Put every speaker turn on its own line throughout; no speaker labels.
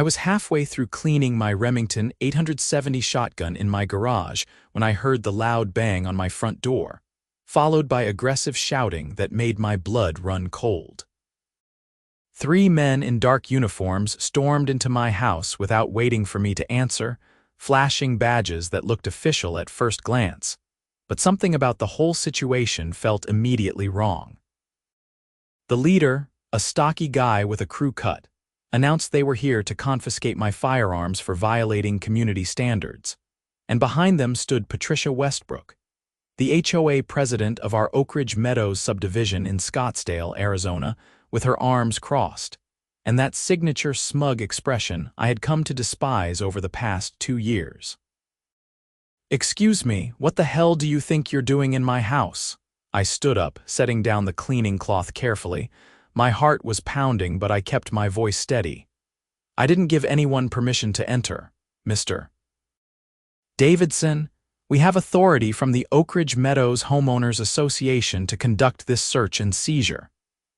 I was halfway through cleaning my Remington 870 shotgun in my garage when I heard the loud bang on my front door, followed by aggressive shouting that made my blood run cold. 3 men in dark uniforms stormed into my house without waiting for me to answer, flashing badges that looked official at first glance, but something about the whole situation felt immediately wrong. The leader, a stocky guy with a crew cut, announced they were here to confiscate my firearms for violating community standards, and behind them stood Patricia Westbrook, the HOA president of our Oak Ridge Meadows subdivision in Scottsdale, Arizona, with her arms crossed, and that signature smug expression I had come to despise over the past 2 years. "Excuse me, what the hell do you think you're doing in my house?" I stood up, setting down the cleaning cloth carefully. My heart was pounding, but I kept my voice steady. "I didn't give anyone permission to enter, Mr. Davidson. We have authority from the Oak Ridge Meadows Homeowners Association to conduct this search and seizure,"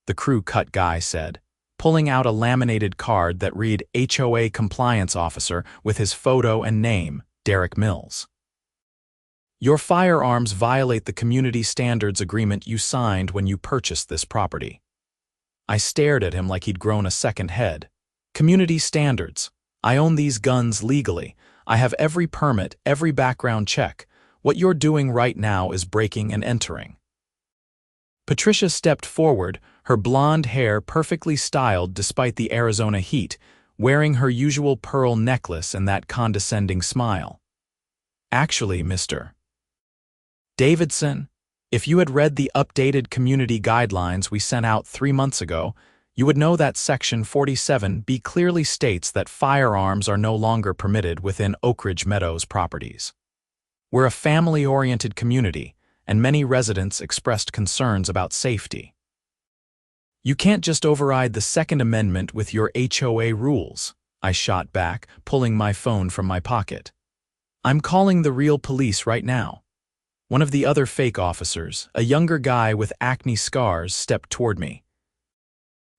the crew cut guy said, pulling out a laminated card that read HOA Compliance Officer with his photo and name, Derek Mills. "Your firearms violate the community standards agreement you signed when you purchased this property." I stared at him like he'd grown a second head. "Community standards. I own these guns legally. I have every permit, every background check. What you're doing right now is breaking and entering." Patricia stepped forward, her blonde hair perfectly styled despite the Arizona heat, wearing her usual pearl necklace and that condescending smile. "Actually, Mr. Davidson, if you had read the updated community guidelines we sent out 3 months ago, you would know that Section 47B clearly states that firearms are no longer permitted within Oak Ridge Meadows properties. We're a family-oriented community, and many residents expressed concerns about safety. You can't just override the Second Amendment with your HOA rules," I shot back, pulling my phone from my pocket. "I'm calling the real police right now." One of the other fake officers, a younger guy with acne scars, stepped toward me.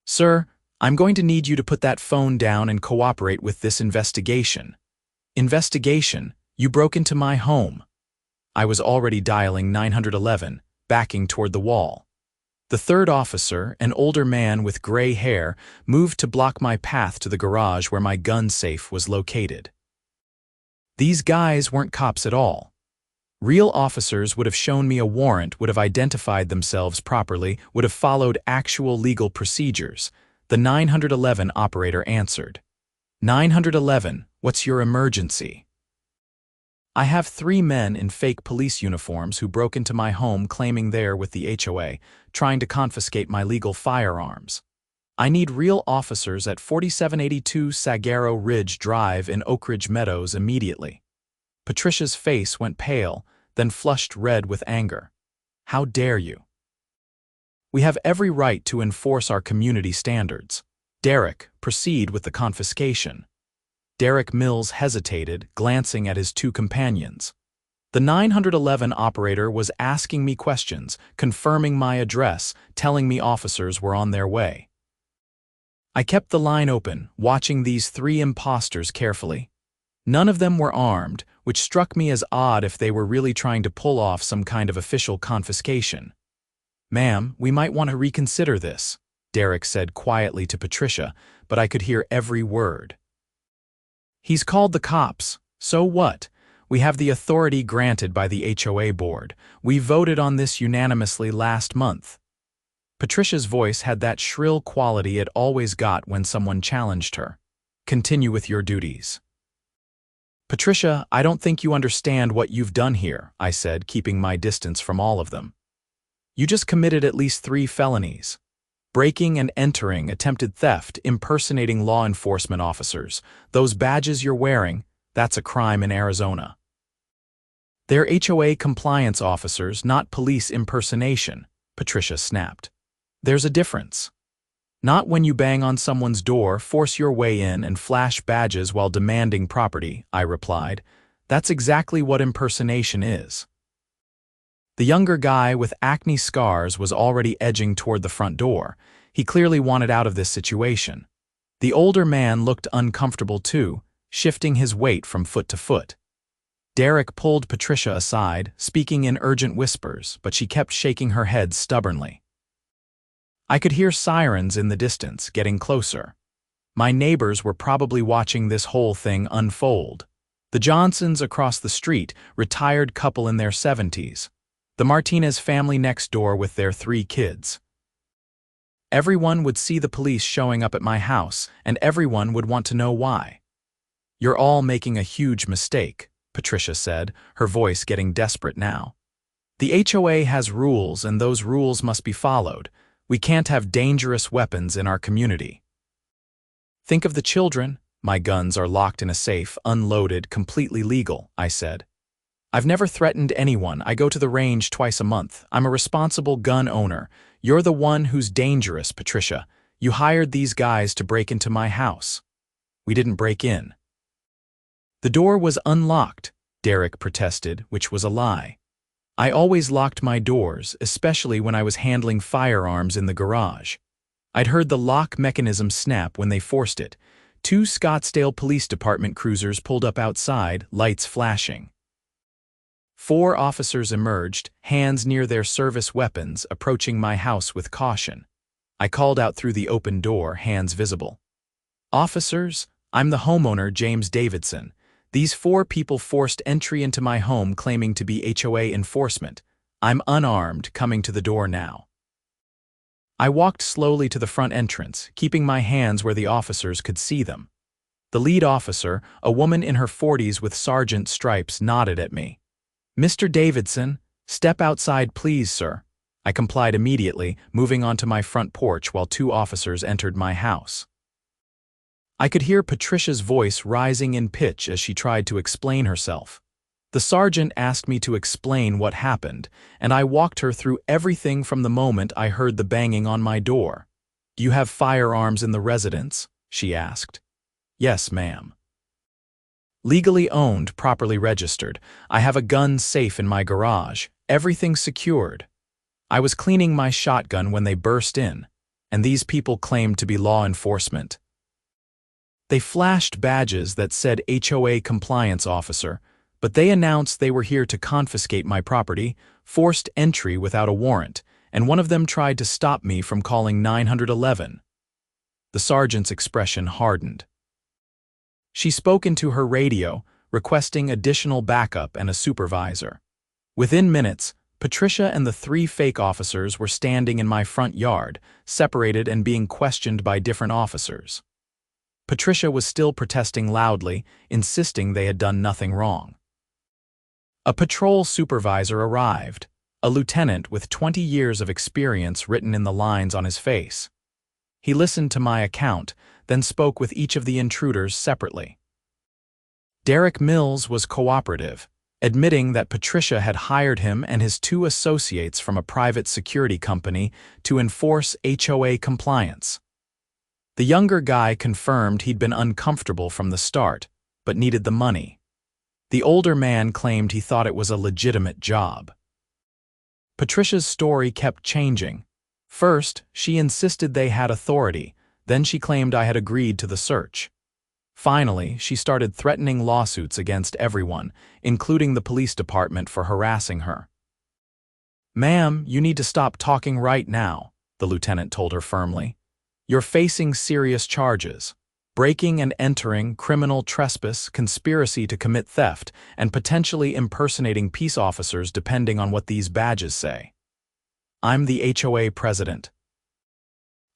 "Sir, I'm going to need you to put that phone down and cooperate with this investigation." "Investigation? You broke into my home." I was already dialing 911, backing toward the wall. The third officer, an older man with gray hair, moved to block my path to the garage where my gun safe was located. These guys weren't cops at all. Real officers would have shown me a warrant, would have identified themselves properly, would have followed actual legal procedures. The 911 operator answered. 911, what's your emergency?" "I have 3 men in fake police uniforms who broke into my home claiming they're with the HOA, trying to confiscate my legal firearms. I need real officers at 4782 Saguaro Ridge Drive in Oak Ridge Meadows immediately." Patricia's face went pale, then flushed red with anger. "How dare you?" "We have every right to enforce our community standards. Derek, proceed with the confiscation." Derek Mills hesitated, glancing at his 2 companions. The 911 operator was asking me questions, confirming my address, telling me officers were on their way. I kept the line open, watching these 3 imposters carefully. None of them were armed, which struck me as odd if they were really trying to pull off some kind of official confiscation. "Ma'am, we might want to reconsider this," Derek said quietly to Patricia, but I could hear every word. "He's called the cops. So what? We have the authority granted by the HOA board. We voted on this unanimously last month." Patricia's voice had that shrill quality it always got when someone challenged her. "Continue with your duties." "Patricia, I don't think you understand what you've done here," I said, keeping my distance from all of them. "You just committed at least 3 felonies. Breaking and entering, attempted theft, impersonating law enforcement officers. Those badges you're wearing, that's a crime in Arizona. They're HOA compliance officers, not police impersonation," Patricia snapped. "There's a difference. Not when you bang on someone's door, force your way in, and flash badges while demanding property," I replied. "That's exactly what impersonation is." The younger guy with acne scars was already edging toward the front door. He clearly wanted out of this situation. The older man looked uncomfortable too, shifting his weight from foot to foot. Derek pulled Patricia aside, speaking in urgent whispers, but she kept shaking her head stubbornly. I could hear sirens in the distance, getting closer. My neighbors were probably watching this whole thing unfold. The Johnsons across the street, retired couple in their 70s. The Martinez family next door with their 3 kids. Everyone would see the police showing up at my house, and everyone would want to know why. "You're all making a huge mistake," Patricia said, her voice getting desperate now. "The HOA has rules, and those rules must be followed. We can't have dangerous weapons in our community." "Think of the children." "My guns are locked in a safe, unloaded, completely legal," I said. "I've never threatened anyone. I go to the range twice a month. I'm a responsible gun owner. You're the one who's dangerous, Patricia. You hired these guys to break into my house." "We didn't break in." "The door was unlocked," Derek protested, which was a lie. "I always locked my doors, especially when I was handling firearms in the garage. I'd heard the lock mechanism snap when they forced it. 2 Scottsdale Police Department cruisers pulled up outside, lights flashing. 4 officers emerged, hands near their service weapons, approaching my house with caution. I called out through the open door, hands visible. "Officers, I'm the homeowner, James Davidson. These 4 people forced entry into my home claiming to be HOA enforcement. I'm unarmed, coming to the door now." I walked slowly to the front entrance, keeping my hands where the officers could see them. The lead officer, a woman in her 40s with sergeant stripes, nodded at me. "Mr. Davidson, step outside please, sir." I complied immediately, moving onto my front porch while 2 officers entered my house. I could hear Patricia's voice rising in pitch as she tried to explain herself. The sergeant asked me to explain what happened, and I walked her through everything from the moment I heard the banging on my door. "Do you have firearms in the residence?" she asked. "Yes, ma'am." "Legally owned, properly registered. I have a gun safe in my garage, everything secured. I was cleaning my shotgun when they burst in, and these people claimed to be law enforcement. They flashed badges that said HOA compliance officer, but they announced they were here to confiscate my property, forced entry without a warrant, and one of them tried to stop me from calling 911. The sergeant's expression hardened. She spoke into her radio, requesting additional backup and a supervisor. Within minutes, Patricia and the 3 fake officers were standing in my front yard, separated and being questioned by different officers. Patricia was still protesting loudly, insisting they had done nothing wrong. A patrol supervisor arrived, a lieutenant with 20 years of experience written in the lines on his face. He listened to my account, then spoke with each of the intruders separately. Derek Mills was cooperative, admitting that Patricia had hired him and his 2 associates from a private security company to enforce HOA compliance. The younger guy confirmed he'd been uncomfortable from the start, but needed the money. The older man claimed he thought it was a legitimate job. Patricia's story kept changing. First, she insisted they had authority, then she claimed I had agreed to the search. Finally, she started threatening lawsuits against everyone, including the police department for harassing her. "Ma'am, you need to stop talking right now," the lieutenant told her firmly. "You're facing serious charges: breaking and entering, criminal trespass, conspiracy to commit theft, and potentially impersonating peace officers depending on what these badges say. I'm the HOA president.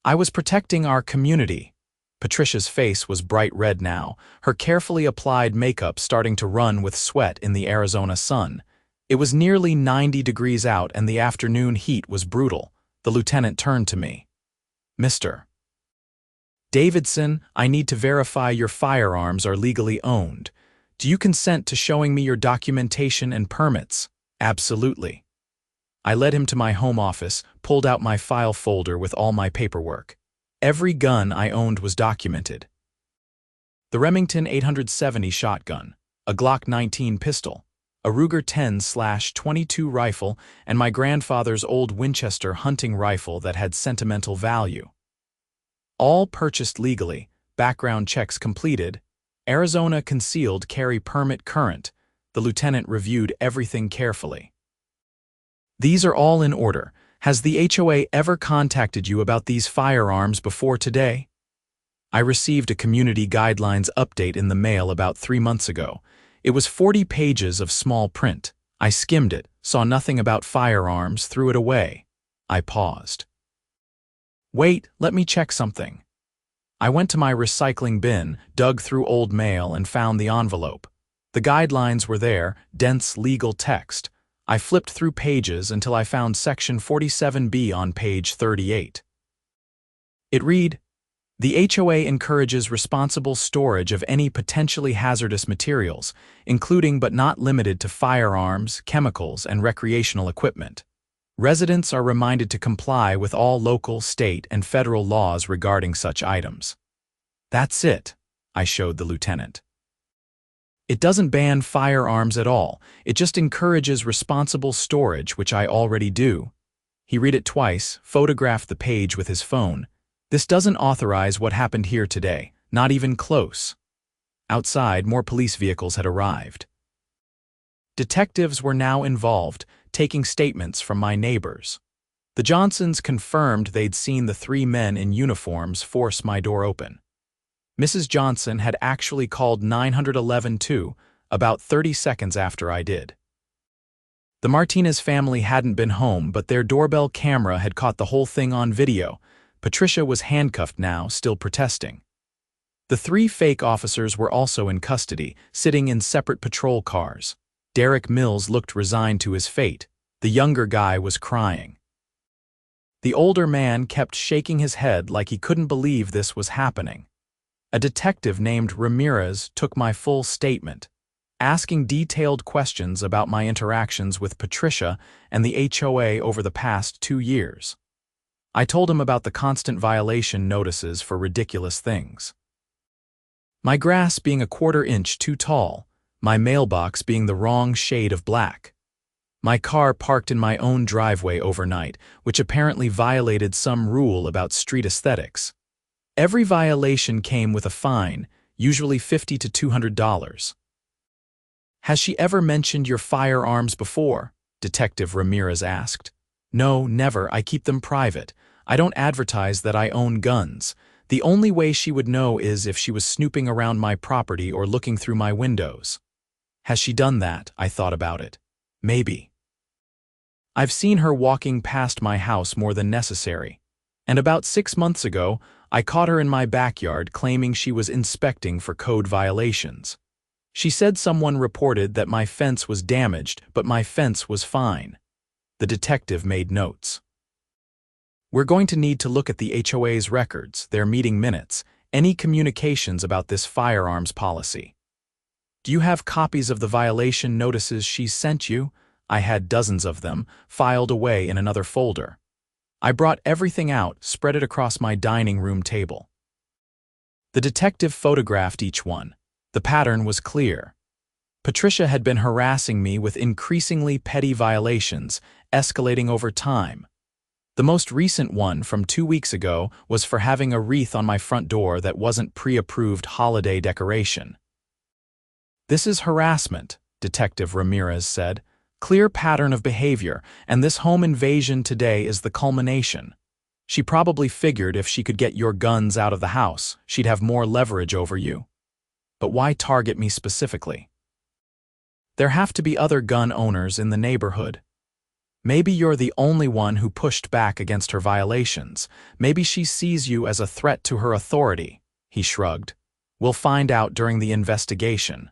I was protecting our community." Patricia's face was bright red now, her carefully applied makeup starting to run with sweat in the Arizona sun. It was nearly 90 degrees out and the afternoon heat was brutal. The lieutenant turned to me. "Mr. Davidson, I need to verify your firearms are legally owned. Do you consent to showing me your documentation and permits?" "Absolutely." I led him to my home office, pulled out my file folder with all my paperwork. Every gun I owned was documented. The Remington 870 shotgun, a Glock 19 pistol, a Ruger 10/22 rifle, and my grandfather's old Winchester hunting rifle that had sentimental value. All purchased legally, background checks completed, Arizona concealed carry permit current. The lieutenant reviewed everything carefully. These are all in order. Has the HOA ever contacted you about these firearms before today? I received a community guidelines update in the mail about 3 months ago. It was 40 pages of small print. I skimmed it, saw nothing about firearms, threw it away. I paused. Wait, let me check something. I went to my recycling bin, dug through old mail, and found the envelope. The guidelines were there, dense legal text. I flipped through pages until I found Section 47B on page 38. It read, "The HOA encourages responsible storage of any potentially hazardous materials, including but not limited to firearms, chemicals, and recreational equipment. Residents are reminded to comply with all local, state, and federal laws regarding such items." That's it, I showed the lieutenant. It doesn't ban firearms at all, it just encourages responsible storage, which I already do. He read it twice, photographed the page with his phone. This doesn't authorize what happened here today, not even close. Outside, more police vehicles had arrived. Detectives were now involved, taking statements from my neighbors. The Johnsons confirmed they'd seen the 3 men in uniforms force my door open. Mrs. Johnson had actually called 911 too, about 30 seconds after I did. The Martinez family hadn't been home, but their doorbell camera had caught the whole thing on video. Patricia was handcuffed now, still protesting. The 3 fake officers were also in custody, sitting in separate patrol cars. Derek Mills looked resigned to his fate. The younger guy was crying. The older man kept shaking his head like he couldn't believe this was happening. A detective named Ramirez took my full statement, asking detailed questions about my interactions with Patricia and the HOA over the past 2 years. I told him about the constant violation notices for ridiculous things. My grass being a 1/4 inch too tall, my mailbox being the wrong shade of black. My car parked in my own driveway overnight, which apparently violated some rule about street aesthetics. Every violation came with a fine, usually $50 to $200. "Has she ever mentioned your firearms before?" Detective Ramirez asked. "No, never. I keep them private. I don't advertise that I own guns. The only way she would know is if she was snooping around my property or looking through my windows." Has she done that? I thought about it. Maybe. I've seen her walking past my house more than necessary. And about 6 months ago, I caught her in my backyard claiming she was inspecting for code violations. She said someone reported that my fence was damaged, but my fence was fine. The detective made notes. "We're going to need to look at the HOA's records, their meeting minutes, any communications about this firearms policy. Do you have copies of the violation notices she sent you?" I had dozens of them, filed away in another folder. I brought everything out, spread it across my dining room table. The detective photographed each one. The pattern was clear. Patricia had been harassing me with increasingly petty violations, escalating over time. The most recent one from 2 weeks ago was for having a wreath on my front door that wasn't pre-approved holiday decoration. "This is harassment," Detective Ramirez said. "Clear pattern of behavior, and this home invasion today is the culmination. She probably figured if she could get your guns out of the house, she'd have more leverage over you. But why target me specifically? There have to be other gun owners in the neighborhood. Maybe you're the only one who pushed back against her violations. Maybe she sees you as a threat to her authority," he shrugged. "We'll find out during the investigation."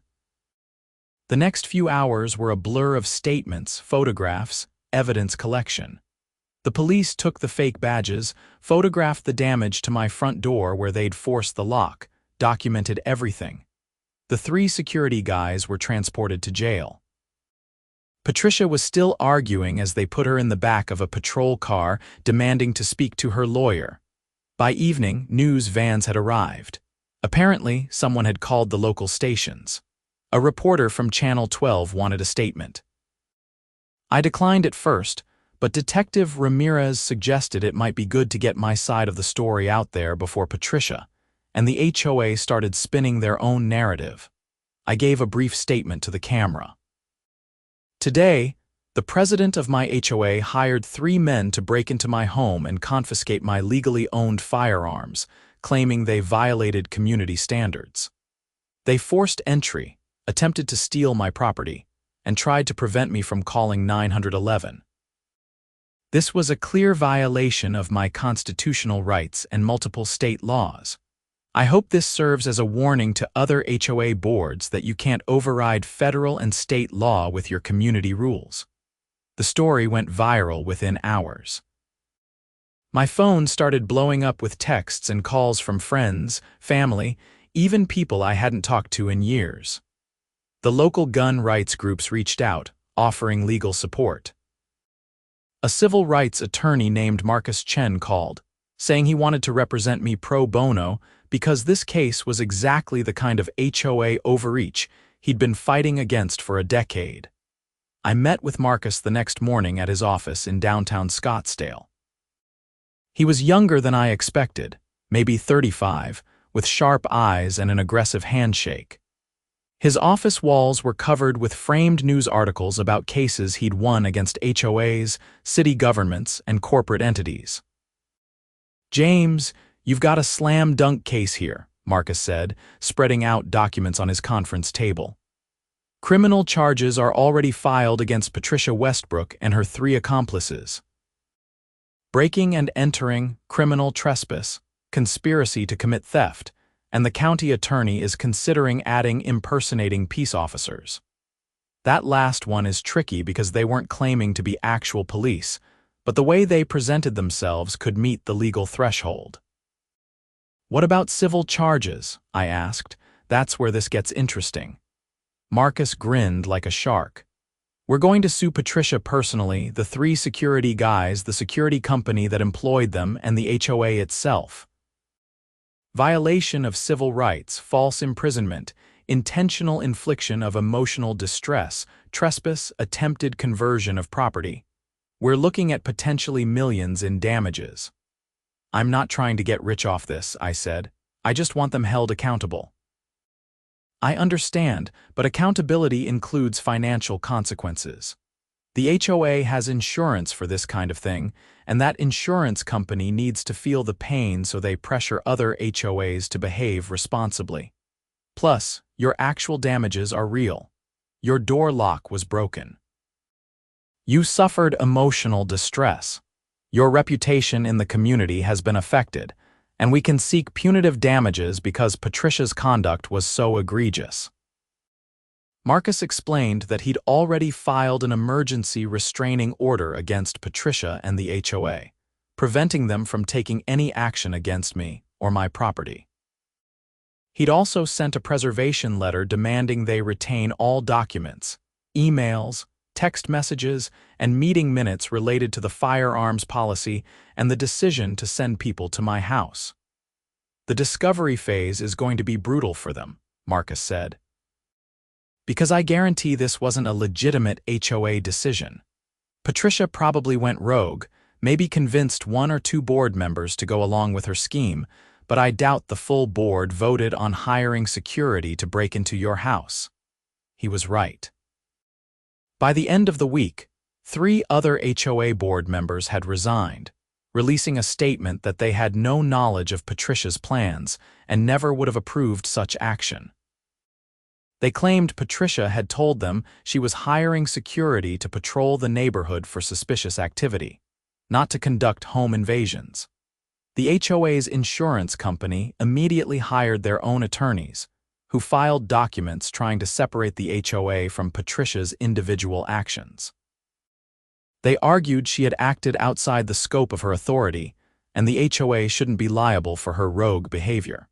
The next few hours were a blur of statements, photographs, evidence collection. The police took the fake badges, photographed the damage to my front door where they'd forced the lock, documented everything. The 3 security guys were transported to jail. Patricia was still arguing as they put her in the back of a patrol car, demanding to speak to her lawyer. By evening, news vans had arrived. Apparently, someone had called the local stations. A reporter from Channel 12 wanted a statement. I declined at first, but Detective Ramirez suggested it might be good to get my side of the story out there before Patricia, and the HOA started spinning their own narrative. I gave a brief statement to the camera. Today, the president of my HOA hired 3 men to break into my home and confiscate my legally owned firearms, claiming they violated community standards. They forced entry, attempted to steal my property, and tried to prevent me from calling 911. This was a clear violation of my constitutional rights and multiple state laws. I hope this serves as a warning to other HOA boards that you can't override federal and state law with your community rules. The story went viral within hours. My phone started blowing up with texts and calls from friends, family, even people I hadn't talked to in years. The local gun rights groups reached out, offering legal support. A civil rights attorney named Marcus Chen called, saying he wanted to represent me pro bono because this case was exactly the kind of HOA overreach he'd been fighting against for a decade. I met with Marcus the next morning at his office in downtown Scottsdale. He was younger than I expected, maybe 35, with sharp eyes and an aggressive handshake. His office walls were covered with framed news articles about cases he'd won against HOAs, city governments, and corporate entities. "James, you've got a slam dunk case here," Marcus said, spreading out documents on his conference table. "Criminal charges are already filed against Patricia Westbrook and her 3 accomplices. Breaking and entering, criminal trespass, conspiracy to commit theft, and the county attorney is considering adding impersonating peace officers. That last one is tricky because they weren't claiming to be actual police, but the way they presented themselves could meet the legal threshold." "What about civil charges?" I asked. "That's where this gets interesting." Marcus grinned like a shark. "We're going to sue Patricia personally, the 3 security guys, the security company that employed them, and the HOA itself. Violation of civil rights, false imprisonment, intentional infliction of emotional distress, trespass, attempted conversion of property. We're looking at potentially millions in damages." "I'm not trying to get rich off this," I said. "I just want them held accountable." "I understand, but accountability includes financial consequences. The HOA has insurance for this kind of thing, and that insurance company needs to feel the pain so they pressure other HOAs to behave responsibly. Plus, your actual damages are real. Your door lock was broken. You suffered emotional distress. Your reputation in the community has been affected, and we can seek punitive damages because Patricia's conduct was so egregious." Marcus explained that he'd already filed an emergency restraining order against Patricia and the HOA, preventing them from taking any action against me or my property. He'd also sent a preservation letter demanding they retain all documents, emails, text messages, and meeting minutes related to the firearms policy and the decision to send people to my house. "The discovery phase is going to be brutal for them," Marcus said, "because I guarantee this wasn't a legitimate HOA decision. Patricia probably went rogue, maybe convinced 1 or 2 board members to go along with her scheme, but I doubt the full board voted on hiring security to break into your house." He was right. By the end of the week, 3 other HOA board members had resigned, releasing a statement that they had no knowledge of Patricia's plans and never would have approved such action. They claimed Patricia had told them she was hiring security to patrol the neighborhood for suspicious activity, not to conduct home invasions. The HOA's insurance company immediately hired their own attorneys, who filed documents trying to separate the HOA from Patricia's individual actions. They argued she had acted outside the scope of her authority, and the HOA shouldn't be liable for her rogue behavior.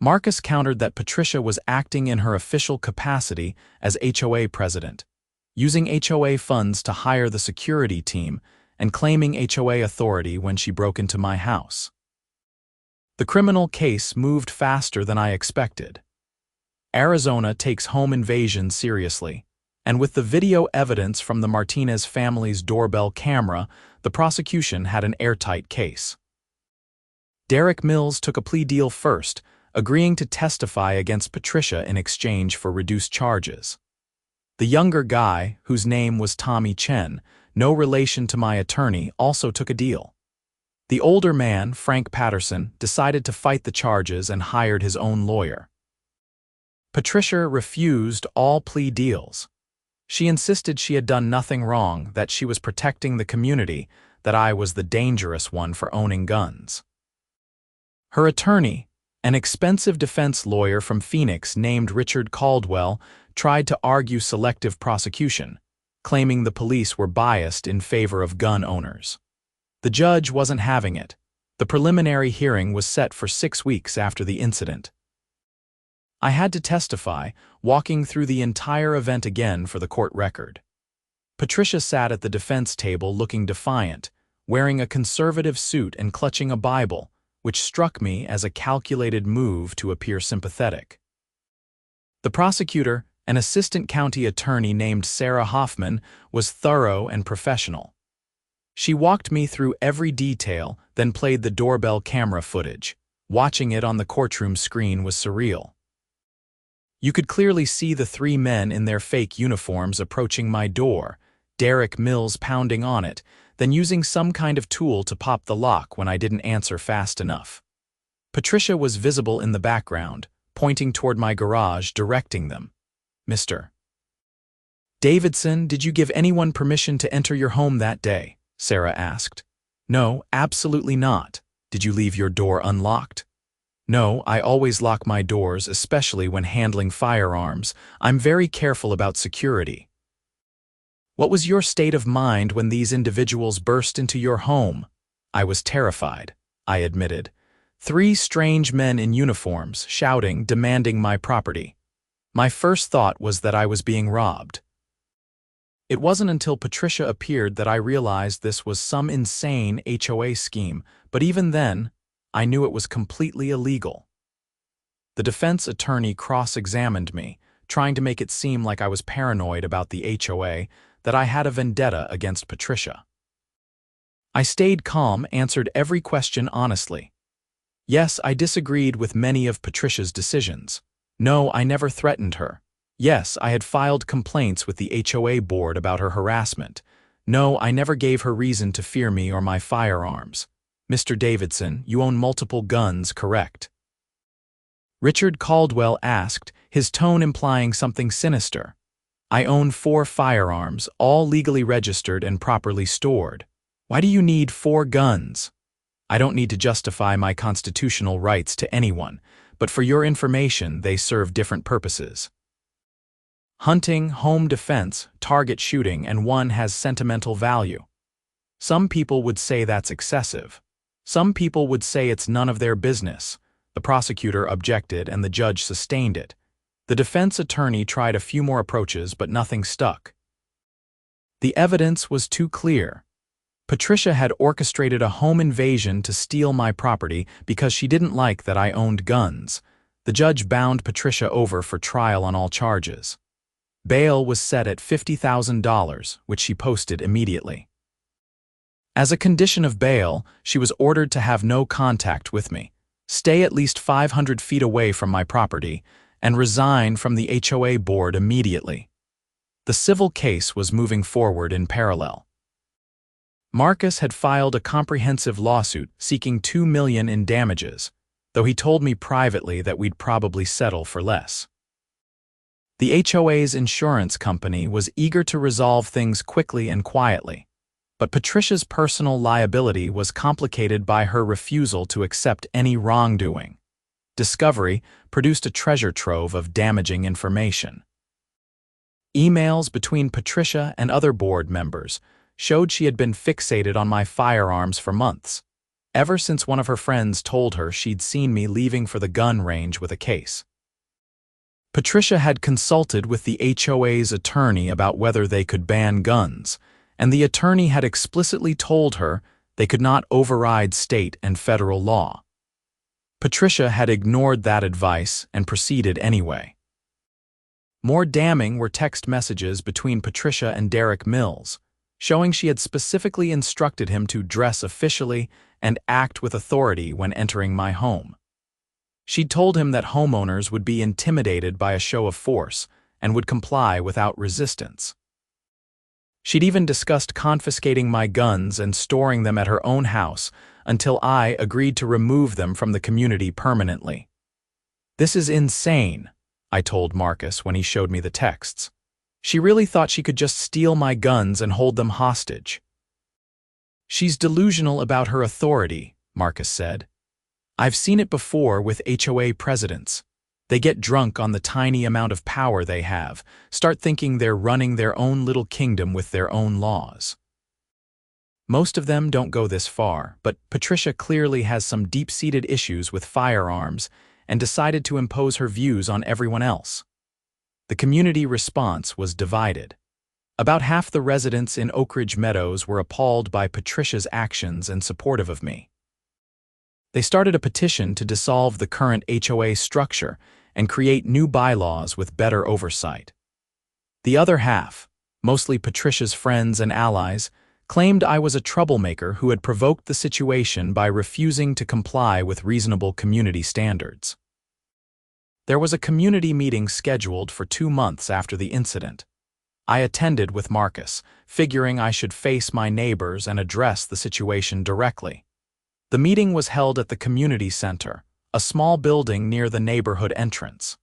Marcus countered that Patricia was acting in her official capacity as HOA president, using HOA funds to hire the security team and claiming HOA authority when she broke into my house. The criminal case moved faster than I expected. Arizona takes home invasion seriously, and with the video evidence from the Martinez family's doorbell camera, the prosecution had an airtight case. Derek Mills took a plea deal first, agreeing to testify against Patricia in exchange for reduced charges. The younger guy, whose name was Tommy Chen, no relation to my attorney, also took a deal. The older man, Frank Patterson, decided to fight the charges and hired his own lawyer. Patricia refused all plea deals. She insisted she had done nothing wrong, that she was protecting the community, that I was the dangerous one for owning guns. Her attorney, an expensive defense lawyer from Phoenix named Richard Caldwell, tried to argue selective prosecution, claiming the police were biased in favor of gun owners. The judge wasn't having it. The preliminary hearing was set for 6 weeks after the incident. I had to testify, walking through the entire event again for the court record. Patricia sat at the defense table looking defiant, wearing a conservative suit and clutching a Bible, which struck me as a calculated move to appear sympathetic. The prosecutor, an assistant county attorney named Sarah Hoffman, was thorough and professional. She walked me through every detail, then played the doorbell camera footage. Watching it on the courtroom screen was surreal. You could clearly see the 3 men in their fake uniforms approaching my door, Derek Mills pounding on it, then using some kind of tool to pop the lock when I didn't answer fast enough. Patricia was visible in the background, pointing toward my garage, directing them. "Mr. Davidson, did you give anyone permission to enter your home that day?" Sarah asked. "No, absolutely not. Did you leave your door unlocked?" "No, I always lock my doors, especially when handling firearms. I'm very careful about security." "What was your state of mind when these individuals burst into your home?" "I was terrified," I admitted. 3 strange men in uniforms, shouting, demanding my property. My first thought was that I was being robbed. It wasn't until Patricia appeared that I realized this was some insane HOA scheme, but even then, I knew it was completely illegal. The defense attorney cross-examined me, trying to make it seem like I was paranoid about the HOA, that I had a vendetta against Patricia. I stayed calm, answered every question honestly. Yes, I disagreed with many of Patricia's decisions. No, I never threatened her. Yes, I had filed complaints with the HOA board about her harassment. No, I never gave her reason to fear me or my firearms. "Mr. Davidson, you own multiple guns, correct?" Richard Caldwell asked, his tone implying something sinister. "I own 4 firearms, all legally registered and properly stored. Why do you need 4 guns?" "I don't need to justify my constitutional rights to anyone, but for your information, they serve different purposes. Hunting, home defense, target shooting, and one has sentimental value. Some people would say that's excessive. Some people would say it's none of their business." The prosecutor objected and the judge sustained it. The defense attorney tried a few more approaches, but nothing stuck. The evidence was too clear. Patricia had orchestrated a home invasion to steal my property because she didn't like that I owned guns. The judge bound Patricia over for trial on all charges. Bail was set at $50,000, which she posted immediately. As a condition of bail, she was ordered to have no contact with me, stay at least 500 feet away from my property, and resign from the HOA board immediately. The civil case was moving forward in parallel. Marcus had filed a comprehensive lawsuit seeking $2 million in damages, though he told me privately that we'd probably settle for less. The HOA's insurance company was eager to resolve things quickly and quietly, but Patricia's personal liability was complicated by her refusal to accept any wrongdoing. Discovery produced a treasure trove of damaging information. Emails between Patricia and other board members showed she had been fixated on my firearms for months, ever since one of her friends told her she'd seen me leaving for the gun range with a case. Patricia had consulted with the HOA's attorney about whether they could ban guns, and the attorney had explicitly told her they could not override state and federal law. Patricia had ignored that advice and proceeded anyway. More damning were text messages between Patricia and Derek Mills, showing she had specifically instructed him to dress officially and act with authority when entering my home. She'd told him that homeowners would be intimidated by a show of force and would comply without resistance. She'd even discussed confiscating my guns and storing them at her own house until I agreed to remove them from the community permanently. "This is insane," I told Marcus when he showed me the texts. "She really thought she could just steal my guns and hold them hostage." "She's delusional about her authority," Marcus said. "I've seen it before with HOA presidents. They get drunk on the tiny amount of power they have, start thinking they're running their own little kingdom with their own laws." Most of them don't go this far, but Patricia clearly has some deep-seated issues with firearms and decided to impose her views on everyone else. The community response was divided. About half the residents in Oak Ridge Meadows were appalled by Patricia's actions and supportive of me. They started a petition to dissolve the current HOA structure and create new bylaws with better oversight. The other half, mostly Patricia's friends and allies, claimed I was a troublemaker who had provoked the situation by refusing to comply with reasonable community standards. There was a community meeting scheduled for 2 months after the incident. I attended with Marcus, figuring I should face my neighbors and address the situation directly. The meeting was held at the community center, a small building near the neighborhood entrance.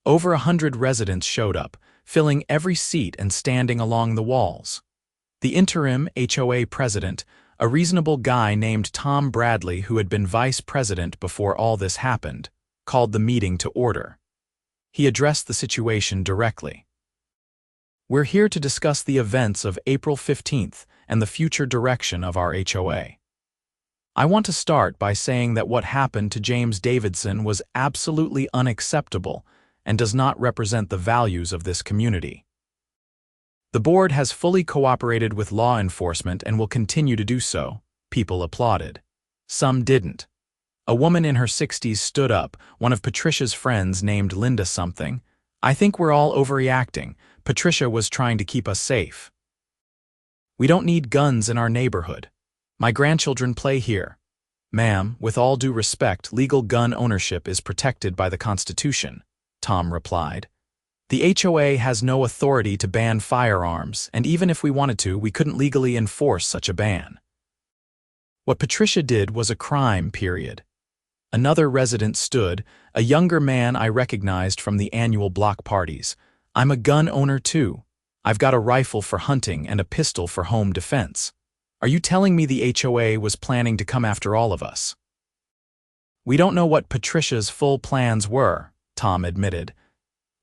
Over 100 residents showed up, filling every seat and standing along the walls. The interim HOA president, a reasonable guy named Tom Bradley who had been vice president before all this happened, called the meeting to order. He addressed the situation directly. "We're here to discuss the events of April 15th and the future direction of our HOA. I want to start by saying that what happened to James Davidson was absolutely unacceptable and does not represent the values of this community. The board has fully cooperated with law enforcement and will continue to do so." People applauded. Some didn't. A woman in her 60s stood up, one of Patricia's friends named Linda something. "I think we're all overreacting. Patricia was trying to keep us safe. We don't need guns in our neighborhood. My grandchildren play here." "Ma'am, with all due respect, legal gun ownership is protected by the Constitution," Tom replied. "The HOA has no authority to ban firearms, and even if we wanted to, we couldn't legally enforce such a ban." What Patricia did was a crime, period. Another resident stood, a younger man I recognized from the annual block parties. "I'm a gun owner too. I've got a rifle for hunting and a pistol for home defense. Are you telling me the HOA was planning to come after all of us?" "We don't know what Patricia's full plans were," Tom admitted.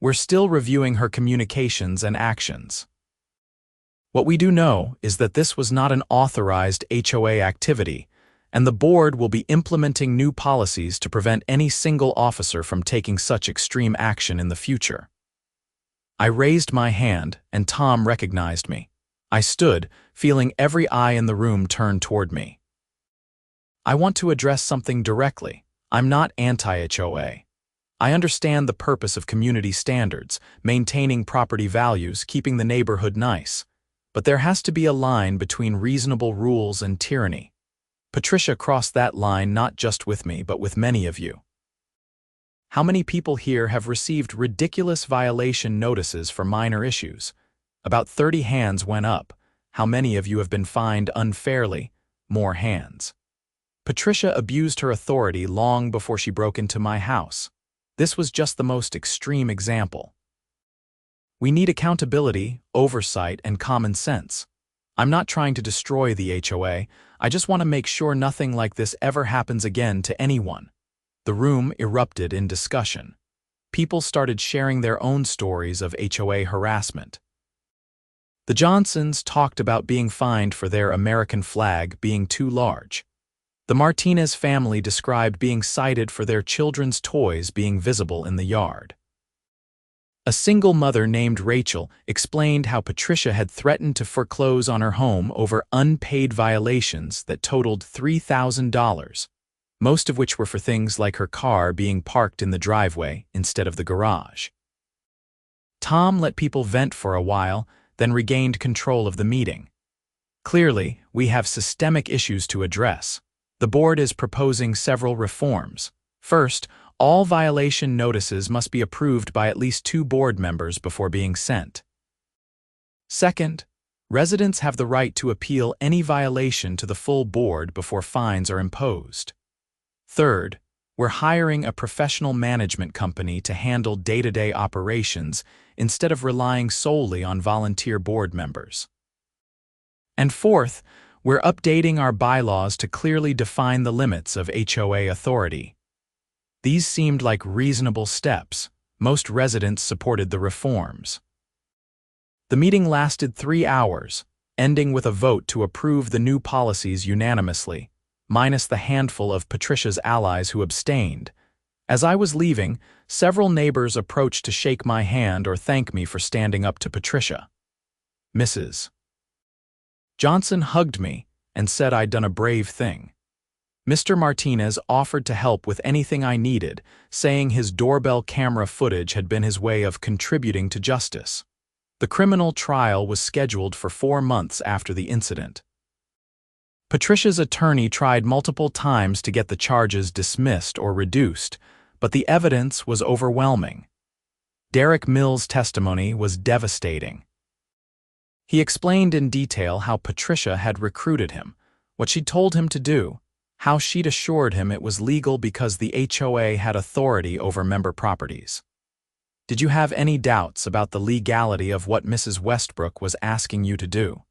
"We're still reviewing her communications and actions. What we do know is that this was not an authorized HOA activity, and the board will be implementing new policies to prevent any single officer from taking such extreme action in the future." I raised my hand, and Tom recognized me. I stood, feeling every eye in the room turn toward me. "I want to address something directly. I'm not anti-HOA. I understand the purpose of community standards, maintaining property values, keeping the neighborhood nice. But there has to be a line between reasonable rules and tyranny. Patricia crossed that line not just with me, but with many of you. How many people here have received ridiculous violation notices for minor issues? About 30 hands went up. How many of you have been fined unfairly? More hands. Patricia abused her authority long before she broke into my house. This was just the most extreme example. We need accountability, oversight, and common sense. I'm not trying to destroy the HOA. I just want to make sure nothing like this ever happens again to anyone. The room erupted in discussion. People started sharing their own stories of HOA harassment. The Johnsons talked about being fined for their American flag being too large. The Martinez family described being cited for their children's toys being visible in the yard. A single mother named Rachel explained how Patricia had threatened to foreclose on her home over unpaid violations that totaled $3,000, most of which were for things like her car being parked in the driveway instead of the garage. Tom let people vent for a while, then regained control of the meeting. Clearly, we have systemic issues to address. The board is proposing several reforms. First, all violation notices must be approved by at least 2 board members before being sent. Second, residents have the right to appeal any violation to the full board before fines are imposed. Third, we're hiring a professional management company to handle day-to-day operations instead of relying solely on volunteer board members. And fourth, we're updating our bylaws to clearly define the limits of HOA authority. These seemed like reasonable steps. Most residents supported the reforms. The meeting lasted 3 hours, ending with a vote to approve the new policies unanimously, minus the handful of Patricia's allies who abstained. As I was leaving, several neighbors approached to shake my hand or thank me for standing up to Patricia. Mrs. Johnson hugged me and said I'd done a brave thing. Mr. Martinez offered to help with anything I needed, saying his doorbell camera footage had been his way of contributing to justice. The criminal trial was scheduled for 4 months after the incident. Patricia's attorney tried multiple times to get the charges dismissed or reduced, but the evidence was overwhelming. Derek Mills' testimony was devastating. He explained in detail how Patricia had recruited him, what she'd told him to do, how she'd assured him it was legal because the HOA had authority over member properties. Did you have any doubts about the legality of what Mrs. Westbrook was asking you to do?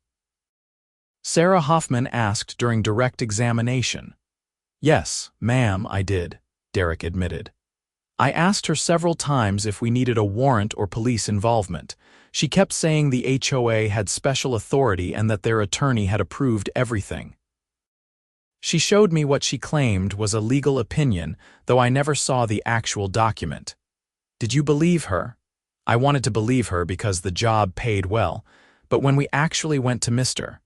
Sarah Hoffman asked during direct examination. Yes, ma'am, I did, Derek admitted. I asked her several times if we needed a warrant or police involvement. She kept saying the HOA had special authority and that their attorney had approved everything. She showed me what she claimed was a legal opinion, though I never saw the actual document. Did you believe her? I wanted to believe her because the job paid well, but when we actually went to Mr.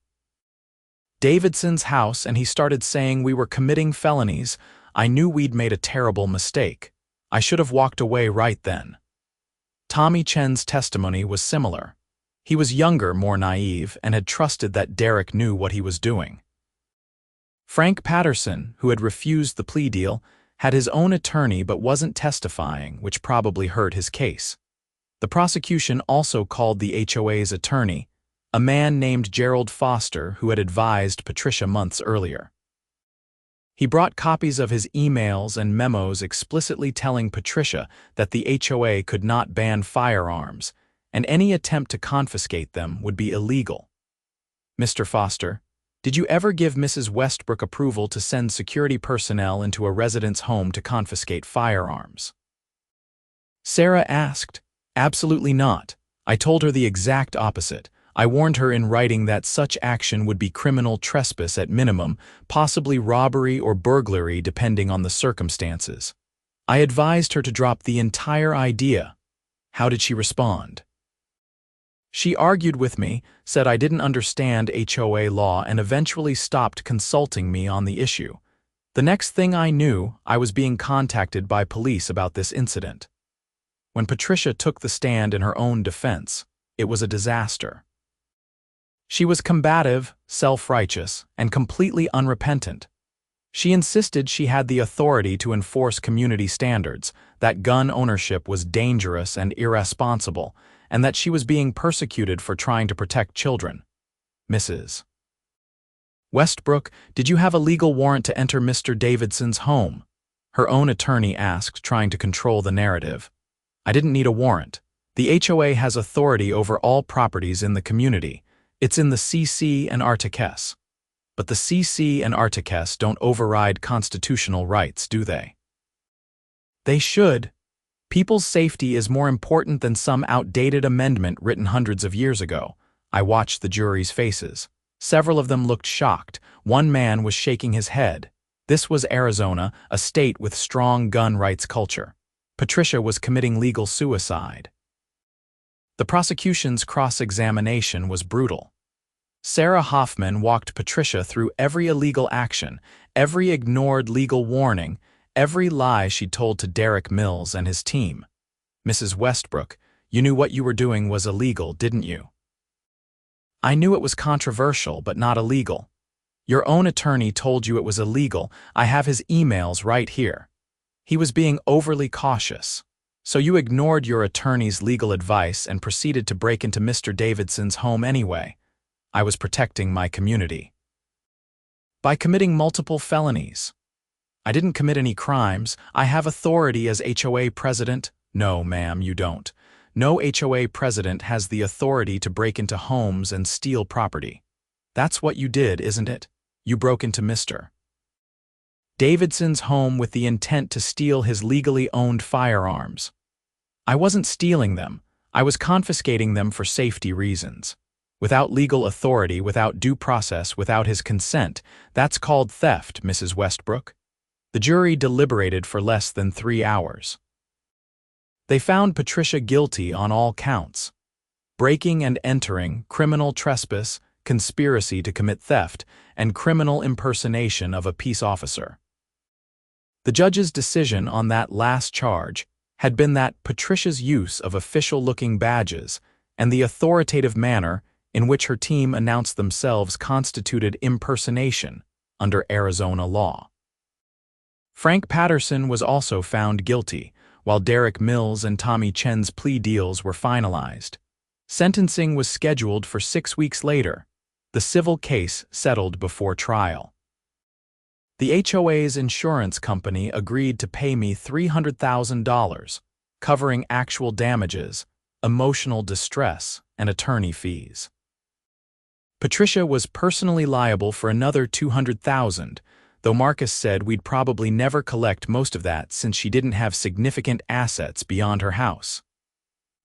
Davidson's house and he started saying we were committing felonies, I knew we'd made a terrible mistake. I should have walked away right then. Tommy Chen's testimony was similar. He was younger, more naive, and had trusted that Derek knew what he was doing. Frank Patterson, who had refused the plea deal, had his own attorney but wasn't testifying, which probably hurt his case. The prosecution also called the HOA's attorney, a man named Gerald Foster who had advised Patricia months earlier. He brought copies of his emails and memos explicitly telling Patricia that the HOA could not ban firearms, and any attempt to confiscate them would be illegal. Mr. Foster, did you ever give Mrs. Westbrook approval to send security personnel into a resident's home to confiscate firearms? Sarah asked. Absolutely not. I told her the exact opposite. I warned her in writing that such action would be criminal trespass at minimum, possibly robbery or burglary depending on the circumstances. I advised her to drop the entire idea. How did she respond? She argued with me, said I didn't understand HOA law, and eventually stopped consulting me on the issue. The next thing I knew, I was being contacted by police about this incident. When Patricia took the stand in her own defense, it was a disaster. She was combative, self-righteous, and completely unrepentant. She insisted she had the authority to enforce community standards, that gun ownership was dangerous and irresponsible, and that she was being persecuted for trying to protect children. Mrs. Westbrook, did you have a legal warrant to enter Mr. Davidson's home? Her own attorney asked, trying to control the narrative. I didn't need a warrant. The HOA has authority over all properties in the community. It's in the CC and Artiques. But the CC and Artiques don't override constitutional rights, do they? They should. People's safety is more important than some outdated amendment written hundreds of years ago. I watched the jury's faces. Several of them looked shocked. One man was shaking his head. This was Arizona, a state with strong gun rights culture. Patricia was committing legal suicide. The prosecution's cross-examination was brutal. Sarah Hoffman walked Patricia through every illegal action, every ignored legal warning, every lie she'd told to Derek Mills and his team. Mrs. Westbrook, you knew what you were doing was illegal, didn't you? I knew it was controversial but not illegal. Your own attorney told you it was illegal. I have his emails right here. He was being overly cautious. So you ignored your attorney's legal advice and proceeded to break into Mr. Davidson's home anyway. I was protecting my community. By committing multiple felonies. I didn't commit any crimes. I have authority as HOA president. No, ma'am, you don't. No HOA president has the authority to break into homes and steal property. That's what you did, isn't it? You broke into Mr. Davidson's home with the intent to steal his legally owned firearms. I wasn't stealing them. I was confiscating them for safety reasons. Without legal authority, without due process, without his consent, that's called theft, Mrs. Westbrook. The jury deliberated for less than 3 hours. They found Patricia guilty on all counts: breaking and entering, criminal trespass, conspiracy to commit theft, and criminal impersonation of a peace officer. The judge's decision on that last charge had been that Patricia's use of official-looking badges and the authoritative manner in which her team announced themselves constituted impersonation under Arizona law. Frank Patterson was also found guilty, while Derek Mills and Tommy Chen's plea deals were finalized. Sentencing was scheduled for 6 weeks later. The civil case settled before trial. The HOA's insurance company agreed to pay me $300,000, covering actual damages, emotional distress, and attorney fees. Patricia was personally liable for another $200,000, though Marcus said we'd probably never collect most of that since she didn't have significant assets beyond her house.